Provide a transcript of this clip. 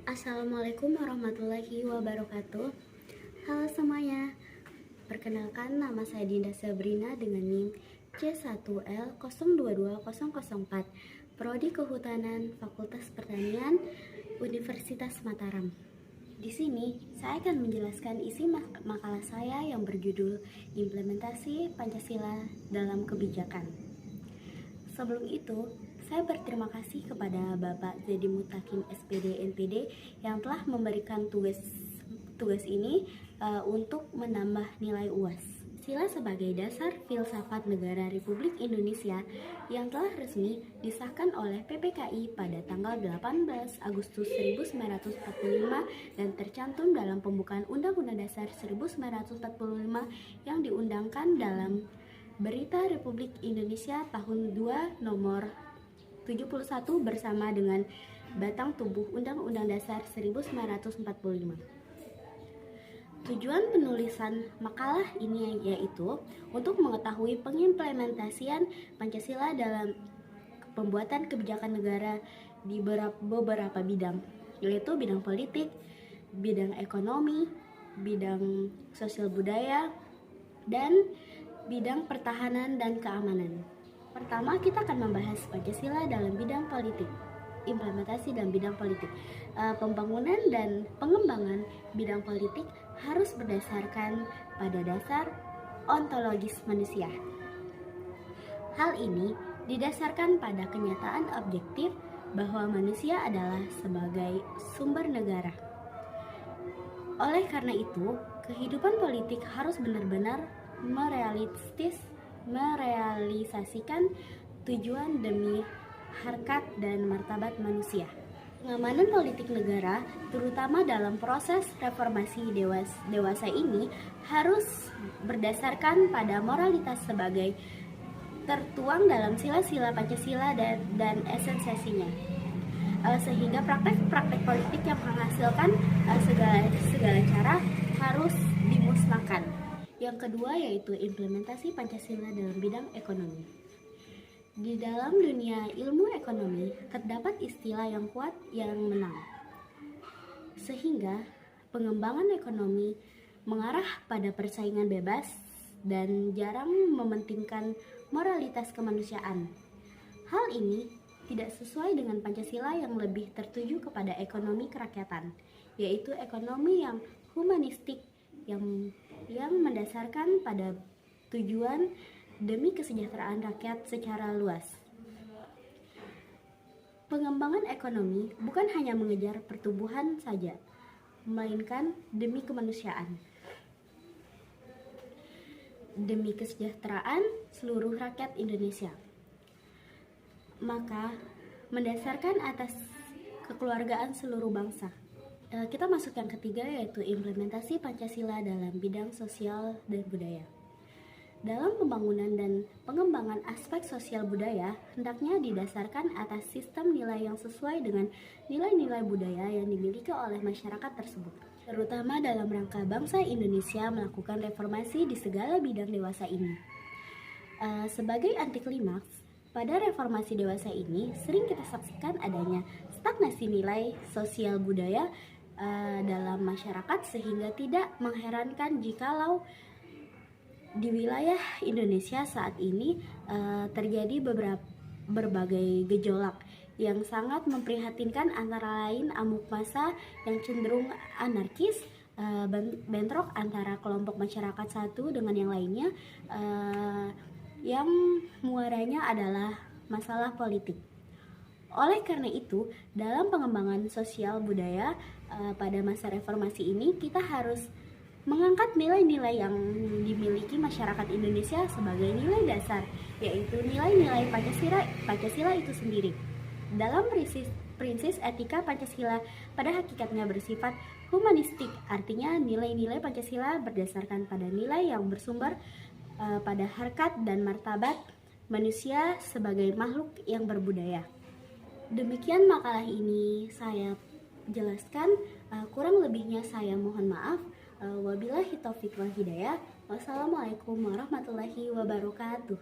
Assalamualaikum warahmatullahi wabarakatuh. Halo semuanya, perkenalkan nama saya Dinda Sabrina dengan NIM C1L022004, Prodi Kehutanan Fakultas Pertanian Universitas Mataram. Di sini saya akan menjelaskan isi makalah saya yang berjudul Implementasi Pancasila dalam Kebijakan. Sebelum itu, saya berterima kasih kepada Bapak Zedi Mutakin SPD NPD yang telah memberikan tugas ini untuk menambah nilai UAS. Sila sebagai dasar filsafat negara Republik Indonesia yang telah resmi disahkan oleh PPKI pada tanggal 18 Agustus 1945 dan tercantum dalam pembukaan Undang-Undang Dasar 1945 yang diundangkan dalam Berita Republik Indonesia Tahun 2 Nomor 71 bersama dengan batang tubuh Undang-Undang Dasar 1945. Tujuan penulisan makalah ini yaitu untuk mengetahui pengimplementasian Pancasila dalam pembuatan kebijakan negara di beberapa bidang, yaitu bidang politik, bidang ekonomi, bidang sosial budaya, dan bidang pertahanan dan keamanan. Pertama, kita akan membahas Pancasila dalam bidang politik. Implementasi dalam bidang politik. Pembangunan dan pengembangan bidang politik harus berdasarkan pada dasar ontologis manusia. Hal ini didasarkan pada kenyataan objektif bahwa manusia adalah sebagai sumber negara. Oleh karena itu, kehidupan politik harus benar-benar merealisasikan tujuan demi harkat dan martabat manusia. Pengamanan politik negara, terutama dalam proses reformasi dewasa ini, harus berdasarkan pada moralitas sebagai tertuang dalam sila-sila Pancasila dan esensinya, sehingga praktek-praktek politik yang menghasilkan segala cara harus dimusnahkan. Yang kedua yaitu implementasi Pancasila dalam bidang ekonomi. Di dalam dunia ilmu ekonomi terdapat istilah yang kuat yang menang, sehingga pengembangan ekonomi mengarah pada persaingan bebas dan jarang mementingkan moralitas kemanusiaan. Hal ini tidak sesuai dengan Pancasila yang lebih tertuju kepada ekonomi kerakyatan, yaitu ekonomi yang humanistik yang mendasarkan pada tujuan demi kesejahteraan rakyat secara luas. Pengembangan ekonomi bukan hanya mengejar pertumbuhan saja, melainkan demi kemanusiaan, demi kesejahteraan seluruh rakyat Indonesia. Maka mendasarkan atas kekeluargaan seluruh bangsa. Kita masuk yang ketiga yaitu implementasi Pancasila dalam bidang sosial dan budaya. Dalam pembangunan dan pengembangan aspek sosial budaya hendaknya didasarkan atas sistem nilai yang sesuai dengan nilai-nilai budaya yang dimiliki oleh masyarakat tersebut, terutama dalam rangka bangsa Indonesia melakukan reformasi di segala bidang dewasa ini. Sebagai anti klimaks, pada reformasi dewasa ini sering kita saksikan adanya stagnasi nilai sosial budaya dalam masyarakat, sehingga tidak mengherankan jikalau di wilayah Indonesia saat ini terjadi berbagai gejolak yang sangat memprihatinkan, antara lain amuk massa yang cenderung anarkis, bentrok antara kelompok masyarakat satu dengan yang lainnya, yang muaranya adalah masalah politik. Oleh karena itu, dalam pengembangan sosial budaya pada masa reformasi ini, kita harus mengangkat nilai-nilai yang dimiliki masyarakat Indonesia sebagai nilai dasar, yaitu nilai-nilai Pancasila itu sendiri. Dalam prinsip etika Pancasila pada hakikatnya bersifat humanistik, artinya nilai-nilai Pancasila berdasarkan pada nilai yang bersumber pada harkat dan martabat manusia sebagai makhluk yang berbudaya. Demikian makalah ini saya jelaskan, kurang lebihnya saya mohon maaf. Wabillahi taufiq wal hidayah. Wassalamualaikum warahmatullahi wabarakatuh.